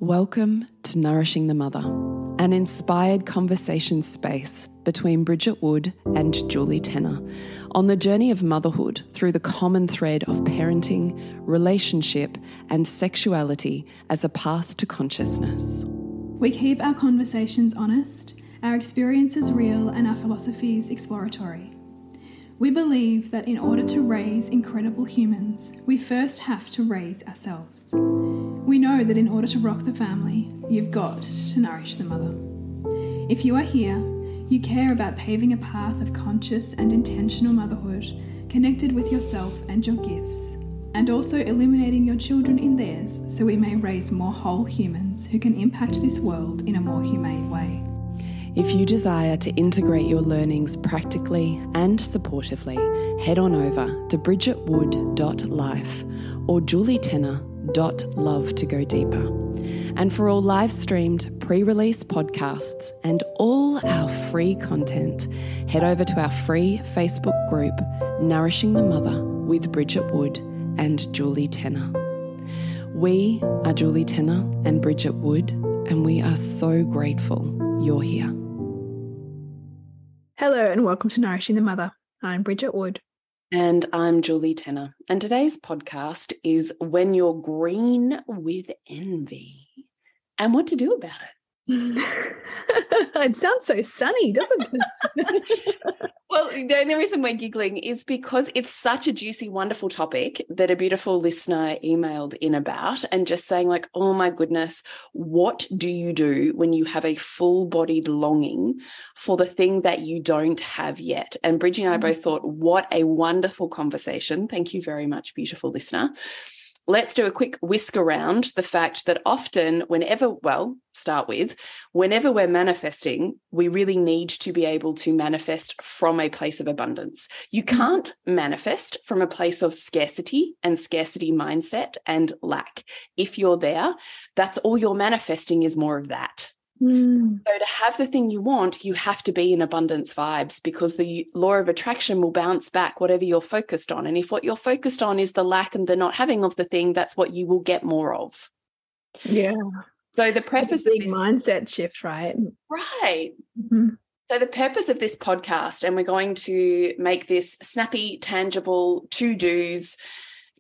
Welcome to Nourishing the Mother, an inspired conversation space between Bridget Wood and Julie Tenner on the journey of motherhood through the common thread of parenting, relationship, and sexuality as a path to consciousness. We keep our conversations honest, our experiences real, and our philosophies exploratory. We believe that in order to raise incredible humans, we first have to raise ourselves. We know that in order to rock the family, you've got to nourish the mother. If you are here, you care about paving a path of conscious and intentional motherhood, connected with yourself and your gifts, and also illuminating your children in theirs so we may raise more whole humans who can impact this world in a more humane way. If you desire to integrate your learnings practically and supportively, head on over to bridgetwood.life or julietenner.love to go deeper. And for all live-streamed pre-release podcasts and all our free content, head over to our free Facebook group, Nourishing the Mother with Bridget Wood and Julie Tenner. We are Julie Tenner and Bridget Wood, and we are so grateful you're here. Hello and welcome to Nourishing the Mother. I'm Bridget Wood. And I'm Julie Tenner. And today's podcast is When You're Green with Envy and what to do about it. It sounds so sunny, doesn't it? Well, the only reason we're giggling is because it's such a juicy, wonderful topic that a beautiful listener emailed in about and just saying like, oh my goodness, what do you do when you have a full-bodied longing for the thing that you don't have yet? And Bridgie and I both thought, what a wonderful conversation. Thank you very much, beautiful listener. Let's do a quick whisk around the fact that often whenever we're manifesting, we really need to be able to manifest from a place of abundance. You can't manifest from a place of scarcity and scarcity mindset and lack. If you're there, that's all you're manifesting is more of that. So to have the thing you want, you have to be in abundance vibes because the law of attraction will bounce back whatever you're focused on. And if what you're focused on is the lack and the not having of the thing, that's what you will get more of. Yeah. So the purpose of this mindset shift, right? Right. Mm-hmm. So the purpose of this podcast, and we're going to make this snappy, tangible, to-dos,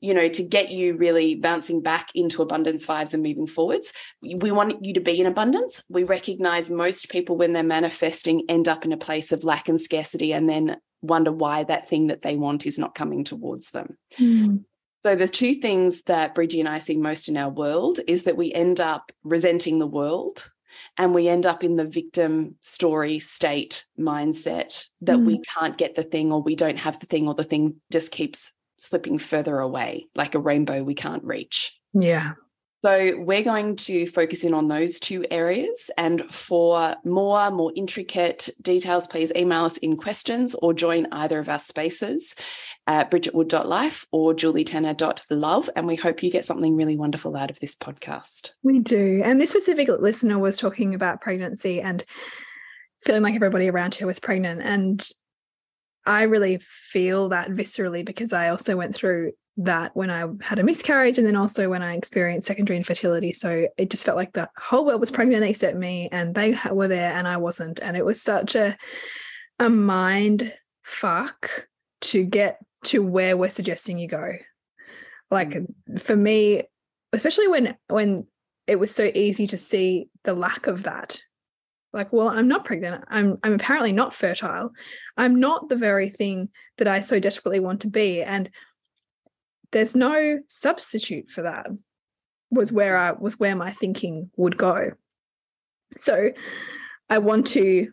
to get you really bouncing back into abundance vibes and moving forwards. We want you to be in abundance. We recognize most people when they're manifesting end up in a place of lack and scarcity and then wonder why that thing that they want is not coming towards them. So the two things that Bridgie and I see most in our world is that we end up resenting the world and we end up in the victim story state mindset that we can't get the thing or we don't have the thing or the thing just keeps slipping further away, like a rainbow we can't reach. Yeah. So we're going to focus in on those two areas. And for more intricate details, please email us in questions or join either of our spaces at bridgetwood.life or julietenner.love. And we hope you get something really wonderful out of this podcast. We do. And this specific listener was talking about pregnancy and feeling like everybody around her was pregnant. And I really feel that viscerally because I also went through that when I had a miscarriage and then also when I experienced secondary infertility. So it just felt like the whole world was pregnant except me and they were there and I wasn't. And it was such a mind fuck to get to where we're suggesting you go. Like for me, especially when it was so easy to see the lack of that. Like, well, I'm not pregnant. I'm apparently not fertile. I'm not the very thing that I so desperately want to be. And there's no substitute for that was where my thinking would go. So I want to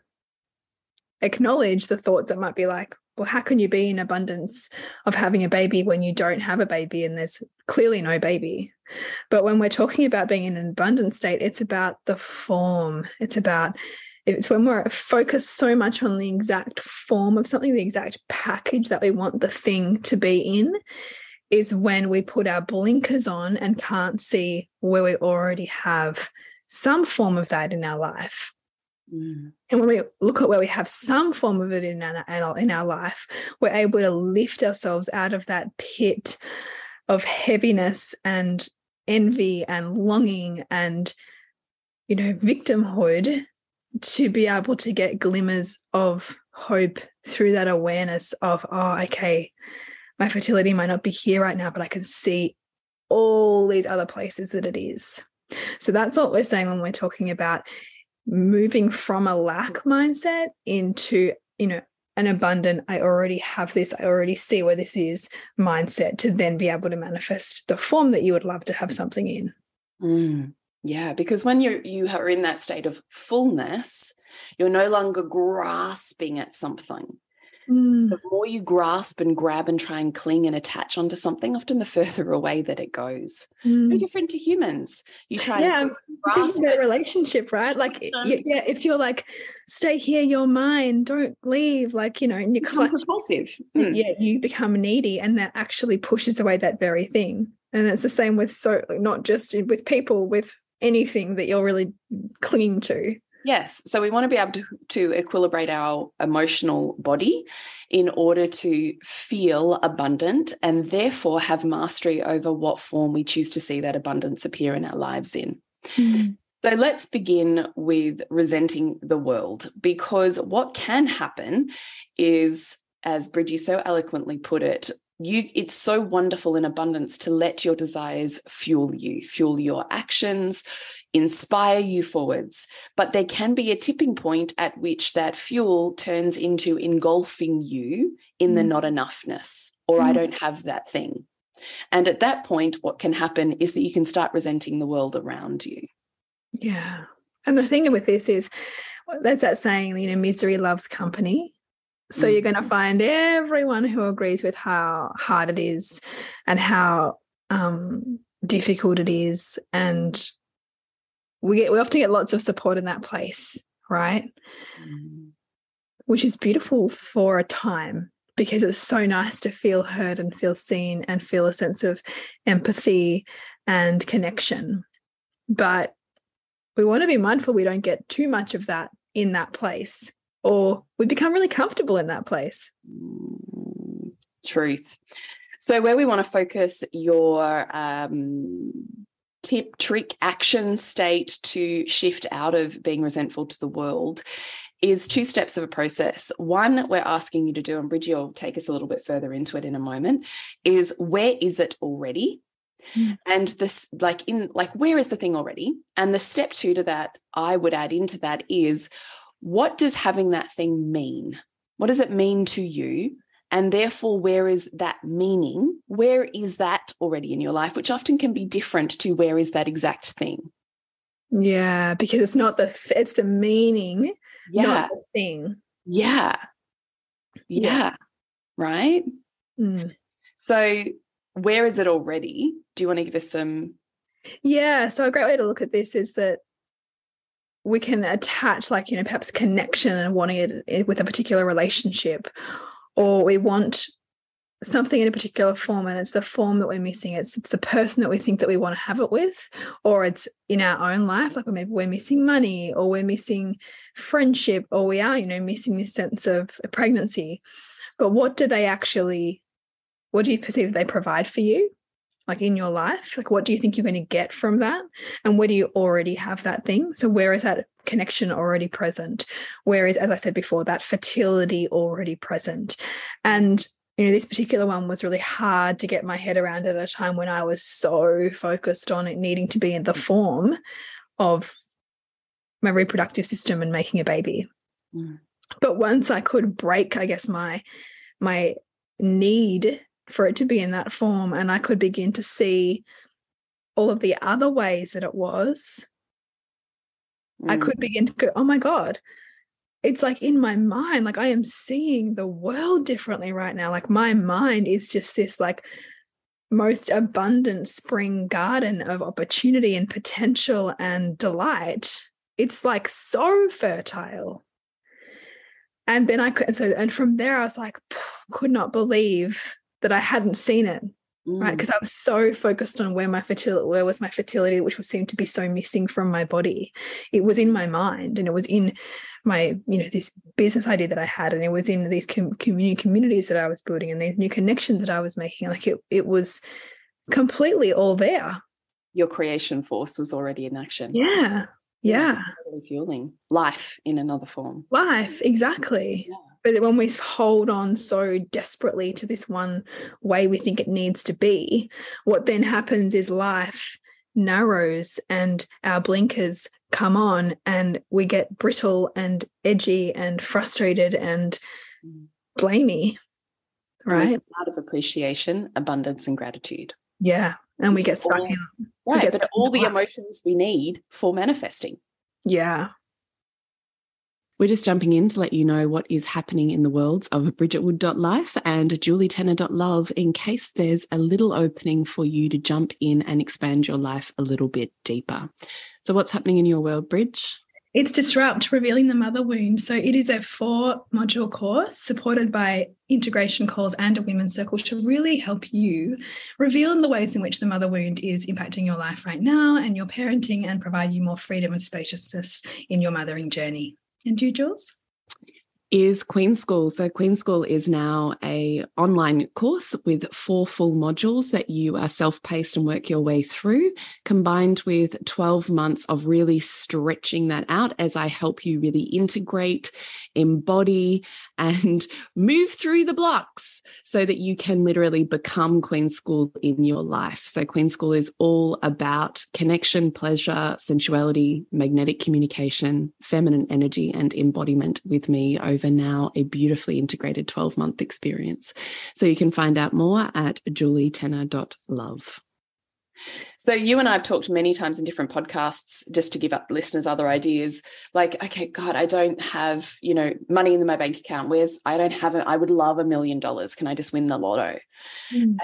acknowledge the thoughts that might be like, well, how can you be in abundance of having a baby when you don't have a baby and there's clearly no baby? But when we're talking about being in an abundant state, it's about the form. It's when we're focused so much on the exact form of something, the exact package that we want the thing to be in, is when we put our blinkers on and can't see where we already have some form of that in our life. And when we look at where we have some form of it in our life, we're able to lift ourselves out of that pit of heaviness and envy and longing and victimhood, to be able to get glimmers of hope through that awareness of, oh, okay, my fertility might not be here right now, but I can see all these other places that it is. So that's what we're saying when we're talking about moving from a lack mindset into, an abundant, I already have this, I already see where this is mindset, to then be able to manifest the form that you would love to have something in. Yeah, because when you are in that state of fullness, you're no longer grasping at something. The more you grasp and grab and try and cling and attach onto something, often the further away that it goes. No different to humans. You try and grasp that relationship, right? Like, if you're like, stay here, you're mine, don't leave, like, and you become repulsive. You become needy, and that actually pushes away that very thing. And it's the same with, not just with people, with anything that you're really clinging to. Yes. So we want to be able to equilibrate our emotional body in order to feel abundant, and therefore have mastery over what form we choose to see that abundance appear in our lives in. So let's begin with resenting the world, because what can happen is, as Bridgie so eloquently put it, it's so wonderful in abundance to let your desires fuel you, fuel your actions, inspire you forwards. But there can be a tipping point at which that fuel turns into engulfing you in the not enoughness, or I don't have that thing. And at that point, what can happen is that you can start resenting the world around you. Yeah. And the thing with this is, there's that saying, misery loves company. So you're going to find everyone who agrees with how hard it is and how difficult it is. And we often get lots of support in that place, right? Which is beautiful for a time, because it's so nice to feel heard and feel seen and feel a sense of empathy and connection. But we want to be mindful we don't get too much of that in that place, or we become really comfortable in that place. Truth. So where we want to focus your tip, trick, action state to shift out of being resentful to the world is 2 steps of a process. One, we're asking you to do, and Bridgie will take us a little bit further into it in a moment, is where is it already? And this, where is the thing already? And the step 2 to that, I would add into that, is, what does having that thing mean? What does it mean to you? And therefore, where is that meaning? Where is that already in your life? Which often can be different to where is that exact thing. Yeah, because it's not it's the meaning, not the thing. Yeah. Right? So where is it already? Do you want to give us some? Yeah, so a great way to look at this is that we can attach, perhaps connection and wanting it with a particular relationship, or we want something in a particular form and it's the form that we're missing. It's the person that we think that we want to have it with, or it's in our own life, like maybe we're missing money, or we're missing friendship, or we are, missing this sense of pregnancy. But what do you perceive they provide for you? Like in your life, like what do you think you're going to get from that? And where do you already have that thing? So where is that connection already present? Where is, as I said before, that fertility already present? And, this particular one was really hard to get my head around at a time when I was so focused on it needing to be in the form of my reproductive system and making a baby. But once I could break, I guess, my need for it to be in that form, and I could begin to see all of the other ways that it was, I could begin to go, oh my God, it's like in my mind, like I am seeing the world differently right now. Like my mind is just this like most abundant spring garden of opportunity and potential and delight. It's like so fertile. And then and from there I was like, could not believe that I hadn't seen it, right? Because I was so focused on where was my fertility, which seemed to be so missing from my body. It was in my mind, and it was in my, this business idea that I had, and it was in these communities that I was building, and these new connections that I was making. Like it was completely all there. Your creation force was already in action. Yeah. Yeah. Totally fueling life in another form. Life, exactly. Yeah. But when we hold on so desperately to this one way we think it needs to be, what then happens is life narrows and our blinkers come on and we get brittle and edgy and frustrated and blamey, right? Out of appreciation, abundance, and gratitude. Yeah. And we get stuck in. Right. But all the emotions we need for manifesting. Yeah. We're just jumping in to let you know what is happening in the worlds of bridgetwood.life and julietenner.love in case there's a little opening for you to jump in and expand your life a little bit deeper. So what's happening in your world, Bridge? It's Disrupt, Revealing the Mother Wound. So it is a 4-module course supported by integration calls and a women's circle to really help you reveal the ways in which the mother wound is impacting your life right now and your parenting, and provide you more freedom and spaciousness in your mothering journey. And you, Jules? Is Queen School. So Queen School is now an online course with 4 full modules that you are self-paced and work your way through, combined with 12 months of really stretching that out as I help you really integrate, embody, and move through the blocks so that you can literally become Queen School in your life. So Queen School is all about connection, pleasure, sensuality, magnetic communication, feminine energy, and embodiment with me over now a beautifully integrated 12-month experience. So you can find out more at julietenner.love. So you and I have talked many times in different podcasts, just to give up listeners other ideas, like, okay, God, I don't have, money in my bank account. I don't have it. I would love $1 million. Can I just win the lotto?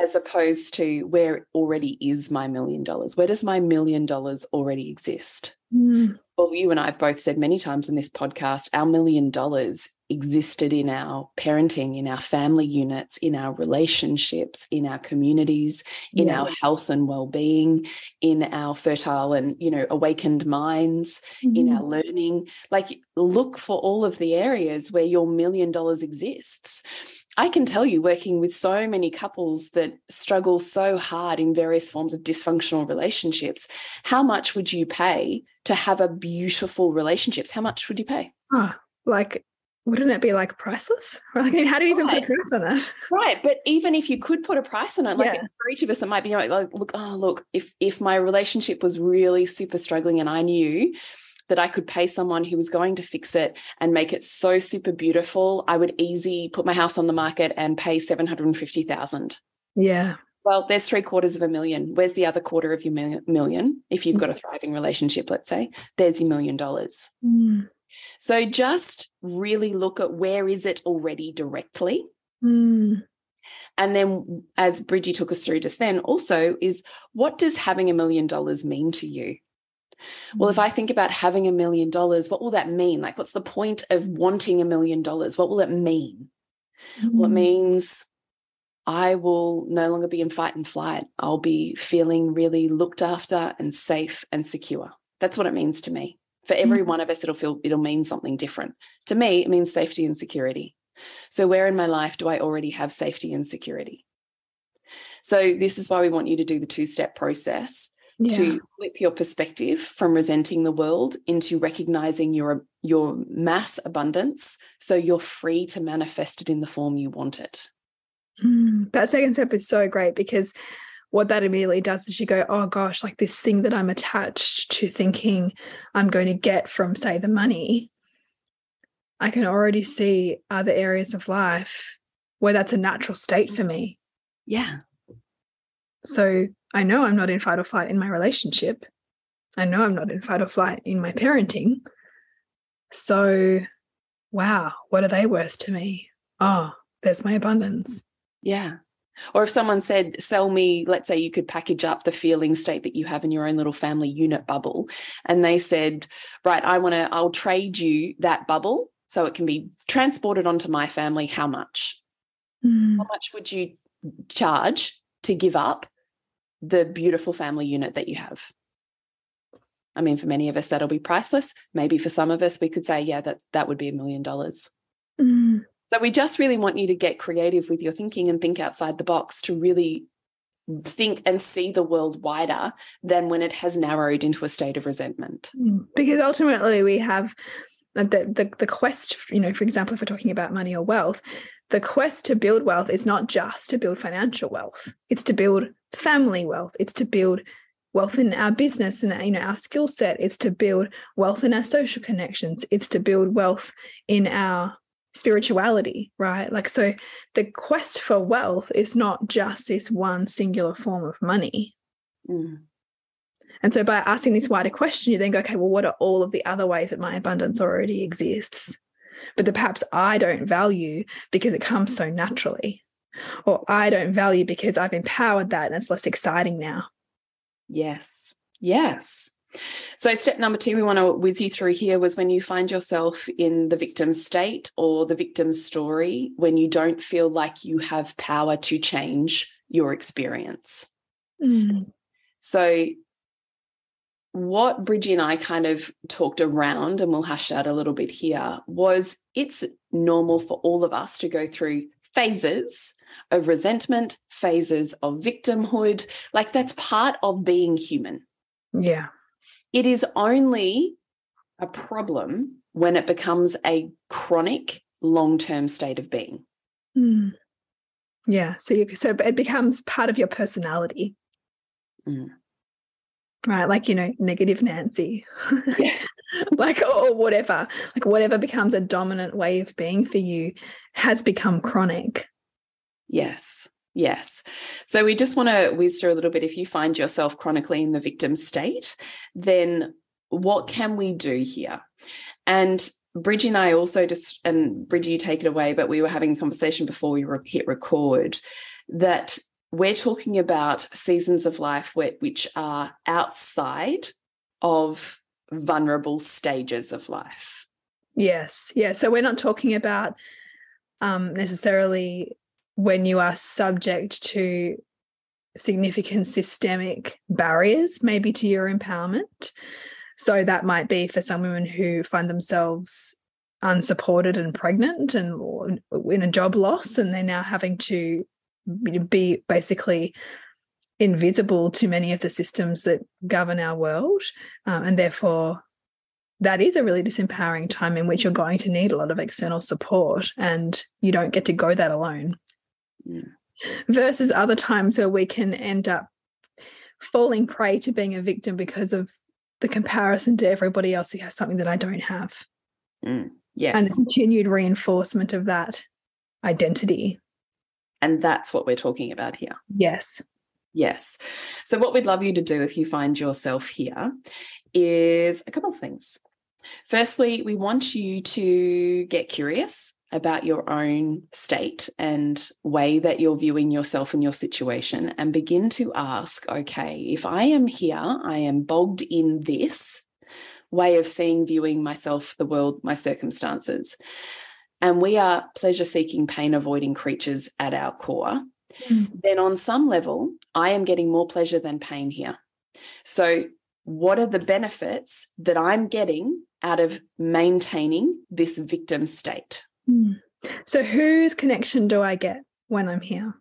As opposed to, where already is my $1 million? Where does my $1 million already exist? Well, you and I have both said many times in this podcast, our $1 million existed in our parenting, in our family units, in our relationships, in our communities, in our health and well-being, in our fertile and, awakened minds, in our learning. Like, look for all of the areas where your $1 million exists. I can tell you, working with so many couples that struggle so hard in various forms of dysfunctional relationships, how much would you pay to have a beautiful relationships? How much would you pay? Wouldn't it be priceless? How do you even put a price on it? Right. But even if you could put a price on it, for each of us, it might be look, if my relationship was really super struggling and I knew that I could pay someone who was going to fix it and make it so super beautiful, I would easily put my house on the market and pay $750,000. Yeah. Well, there's $750,000. Where's the other quarter of your million? If you've got a thriving relationship, let's say, there's your $1 million. So just really look at where is it already directly. And then, as Bridgie took us through just then, also is, what does having $1 million mean to you? Well, if I think about having $1 million, what will that mean? What's the point of wanting $1 million? What will it mean? Well, it means I will no longer be in fight and flight. I'll be feeling really looked after and safe and secure. That's what it means to me. For every one of us, it'll mean something different. To me, it means safety and security. So where in my life do I already have safety and security? So this is why we want you to do the 2-step process to flip your perspective from resenting the world into recognizing your mass abundance, so you're free to manifest it in the form you want it. That second step is so great, because what that immediately does is you go, oh gosh, this thing that I'm attached to thinking I'm going to get from, say, the money, I can already see other areas of life where that's a natural state for me. Yeah. So I know I'm not in fight or flight in my relationship. I know I'm not in fight or flight in my parenting. So, wow, what are they worth to me? Oh, there's my abundance. Yeah. Or if someone said, sell me, let's say you could package up the feeling state that you have in your own little family unit bubble. And they said, right, I'll trade you that bubble so it can be transported onto my family. How much? How much would you charge to give up the beautiful family unit that you have? I mean, for many of us, that'll be priceless. Maybe for some of us, we could say, yeah, that would be $1 million. So we just really want you to get creative with your thinking and think outside the box to really think and see the world wider than when it has narrowed into a state of resentment. Because ultimately we have the quest, for example, if we're talking about money or wealth, the quest to build wealth is not just to build financial wealth. It's to build family wealth. It's to build wealth in our business and, our skill set. It's to build wealth in our social connections. It's to build wealth in our spirituality, right? So the quest for wealth is not just this one singular form of money. And so by asking this wider question, you then go, okay, well, what are all of the other ways that my abundance already exists, but that perhaps I don't value because it comes so naturally, or I don't value because I've empowered that and it's less exciting now. Yes. So step number 2 we want to whiz you through here was when you find yourself in the victim state or the victim story, when you don't feel like you have power to change your experience. So what Bridgie and I kind of talked around, and we'll hash out a little bit here, was it's normal for all of us to go through phases of resentment, phases of victimhood. That's part of being human. Yeah. It is only a problem when it becomes a chronic, long-term state of being. Yeah. So it becomes part of your personality. Right, negative Nancy, yeah. Or whatever, whatever becomes a dominant way of being for you has become chronic. Yes. So we just want to whiz through a little bit. If you find yourself chronically in the victim state, then what can we do here? And Bridgie and I also and Bridgie, you take it away, but we were having a conversation before we hit record that we're talking about seasons of life which are outside of vulnerable stages of life. Yes. Yeah. So we're not talking about necessarily when you are subject to significant systemic barriers, maybe to your empowerment. So that might be for some women who find themselves unsupported and pregnant and in a job loss, and they're now having to be basically invisible to many of the systems that govern our world. And therefore, that is a really disempowering time in which you're going to need a lot of external support, and you don't get to go that alone. Versus other times where we can end up falling prey to being a victim because of the comparison to everybody else who has something that I don't have. Yes. And the continued reinforcement of that identity. And that's what we're talking about here. Yes. So what we'd love you to do if you find yourself here is a couple of things. Firstly, we want you to get curious about your own state and way that you're viewing yourself and your situation, and begin to ask, okay, if I am here, I am bogged in this way of seeing, viewing myself, the world, my circumstances, and we are pleasure-seeking, pain-avoiding creatures at our core, then on some level, I am getting more pleasure than pain here. So what are the benefits that I'm getting out of maintaining this victim state? So whose connection do I get when I'm here?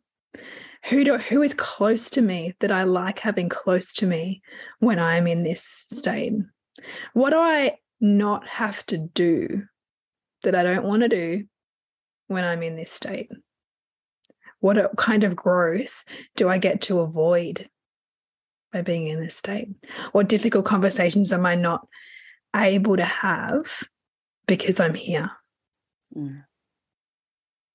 Who is close to me that I like having close to me when I'm in this state? What do I not have to do that I don't want to do when I'm in this state? What kind of growth do I get to avoid by being in this state? What difficult conversations am I not able to have because I'm here?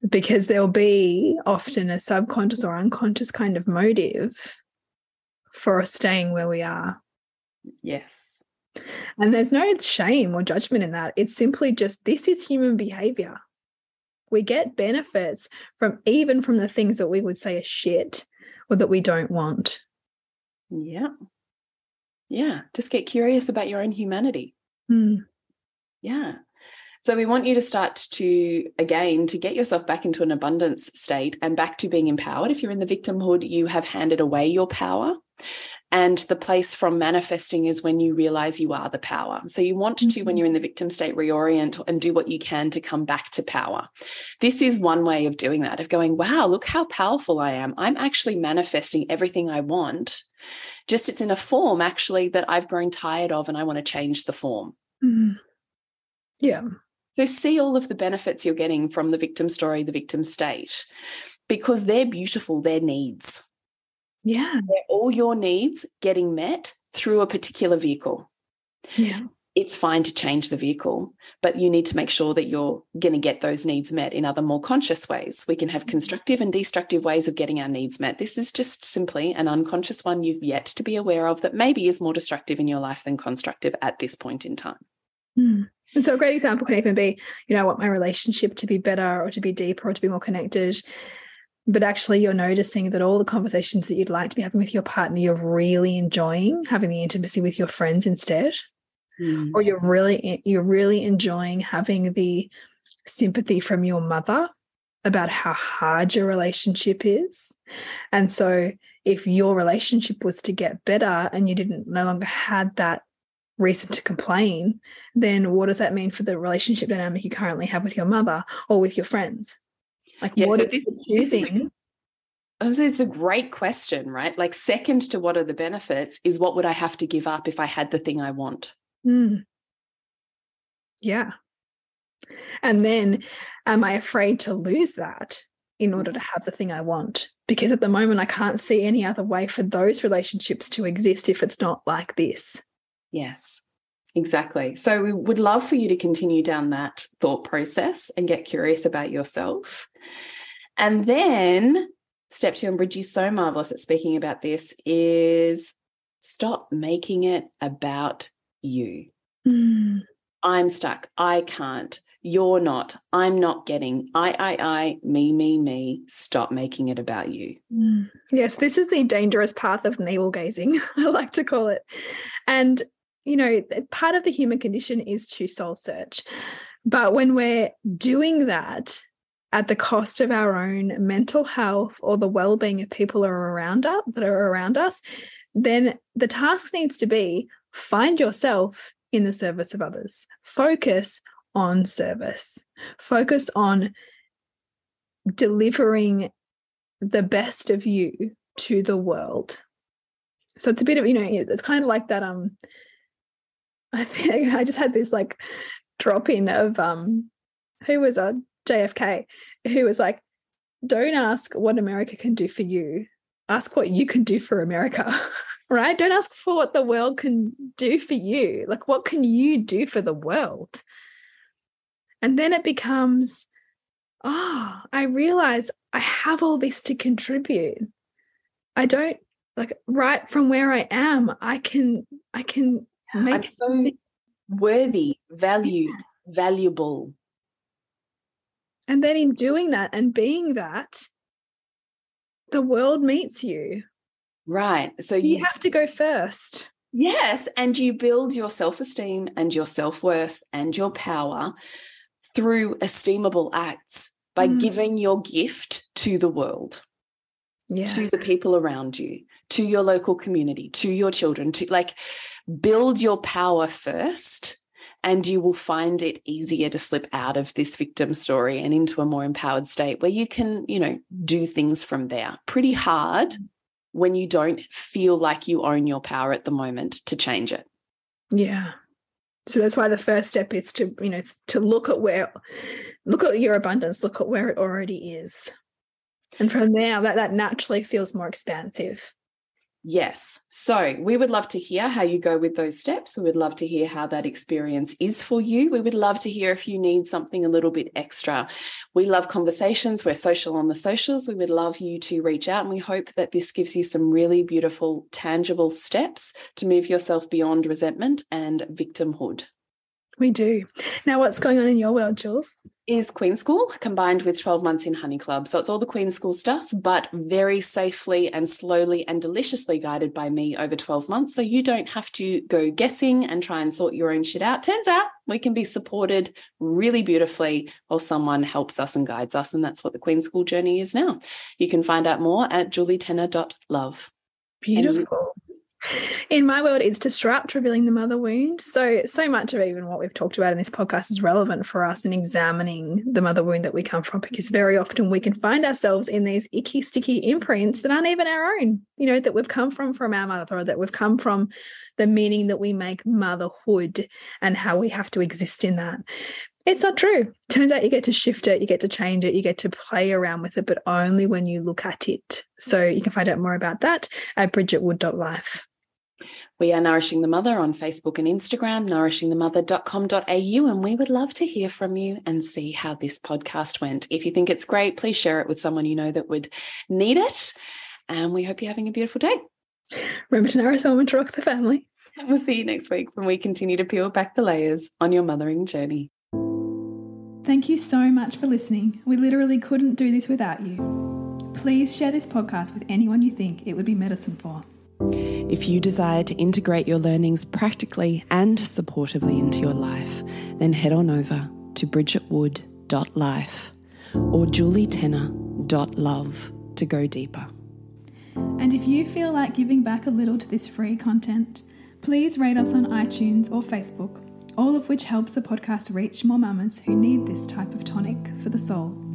Because there'll be often a subconscious or unconscious kind of motive for us staying where we are. Yes. And there's no shame or judgment in that. It's simply just, this is human behavior. We get benefits from the things that we would say are shit or that we don't want. Yeah. Just get curious about your own humanity. Yeah. So we want you to start to get yourself back into an abundance state and back to being empowered. If you're in the victimhood, you have handed away your power. And the place from manifesting is when you realize you are the power. So you want to, when you're in the victim state, reorient and do what you can to come back to power. This is one way of doing that, of going, wow, look how powerful I am. I'm actually manifesting everything I want. Just it's in a form actually that I've grown tired of and I want to change the form. Yeah. So see all of the benefits you're getting from the victim story, the victim state, because they're beautiful, they're needs. Yeah. They're all your needs getting met through a particular vehicle. Yeah. It's fine to change the vehicle, but you need to make sure that you're going to get those needs met in other more conscious ways. We can have constructive and destructive ways of getting our needs met. This is just simply an unconscious one you've yet to be aware of that maybe is more destructive in your life than constructive at this point in time. And so a great example can even be, I want my relationship to be better or to be deeper or to be more connected. But actually you're noticing that all the conversations that you'd like to be having with your partner, you're really enjoying having the intimacy with your friends instead. Or you're really enjoying having the sympathy from your mother about how hard your relationship is. And so if your relationship was to get better and you no longer had that reason to complain, then what does that mean for the relationship dynamic you currently have with your mother or with your friends? Like, what are you choosing? It's a great question, right? Like, second to what are the benefits is what would I have to give up if I had the thing I want? Yeah. And then am I afraid to lose that in order to have the thing I want? Because at the moment I can't see any other way for those relationships to exist if it's not like this. Yes, exactly. So we would love for you to continue down that thought process and get curious about yourself. And then step 2, and Bridgie's so marvelous at speaking about this, is stop making it about you. I'm stuck. I can't. You're not. I'm not getting. I, me. Stop making it about you. Yes, this is the dangerous path of navel gazing, I like to call it. And, part of the human condition is to soul search. But when we're doing that at the cost of our own mental health or the well-being of people that are around us, then the task needs to be find yourself in the service of others. Focus on service. Focus on delivering the best of you to the world. So it's a bit of, it's kind of like that. I think I just had this like drop in of who was JFK, who was like, don't ask what America can do for you. Ask what you can do for America, right? Don't ask for what the world can do for you. Like, what can you do for the world? And then it becomes, I realize I have all this to contribute. I don't, like, right from where I am, I can make I'm so worthy, valued, valuable. And then in doing that and being that, the world meets you. Right. So you have to go first. Yes. And you build your self-esteem and your self-worth and your power through esteemable acts by giving your gift to the world, to the people around you, to your local community, to your children, to build your power first. And you will find it easier to slip out of this victim story and into a more empowered state where you can, do things from there. Pretty hard when you don't feel like you own your power at the moment to change it. Yeah. So that's why the first step is to, to look at your abundance, look at where it already is. And from there, that naturally feels more expansive. Yes. So we would love to hear how you go with those steps. We would love to hear how that experience is for you. We would love to hear if you need something a little bit extra. We love conversations. We're social on the socials. We would love you to reach out, and we hope that this gives you some really beautiful, tangible steps to move yourself beyond resentment and victimhood. We do. Now, what's going on in your world, Jules? Is Queen School combined with 12 months in Honey Club. So it's all the Queen School stuff, but very safely and slowly and deliciously guided by me over 12 months. So you don't have to go guessing and try and sort your own shit out. Turns out we can be supported really beautifully while someone helps us and guides us. And that's what the Queen School journey is now. You can find out more at julietenner.love. Beautiful. In my world, it's disrupt, revealing the mother wound. So much of even what we've talked about in this podcast is relevant for us in examining the mother wound that we come from, because very often we can find ourselves in these icky, sticky imprints that aren't even our own, that we've come from our mother, or that we've come from the meaning that we make motherhood and how we have to exist in that. It's not true. Turns out you get to shift it, you get to change it, you get to play around with it, but only when you look at it. So you can find out more about that at bridgetwood.life. We are Nourishing the Mother on Facebook and Instagram, nourishingthemother.com.au, and we would love to hear from you and see how this podcast went. If you think it's great, please share it with someone you know that would need it. And we hope you're having a beautiful day. Remember to nourish the woman to rock the family. And we'll see you next week when we continue to peel back the layers on your mothering journey. Thank you so much for listening. We literally couldn't do this without you. Please share this podcast with anyone you think it would be medicine for. If you desire to integrate your learnings practically and supportively into your life, then head on over to bridgetwood.life or julietenner.love to go deeper. And if you feel like giving back a little to this free content, please rate us on iTunes or Facebook, all of which helps the podcast reach more mamas who need this type of tonic for the soul.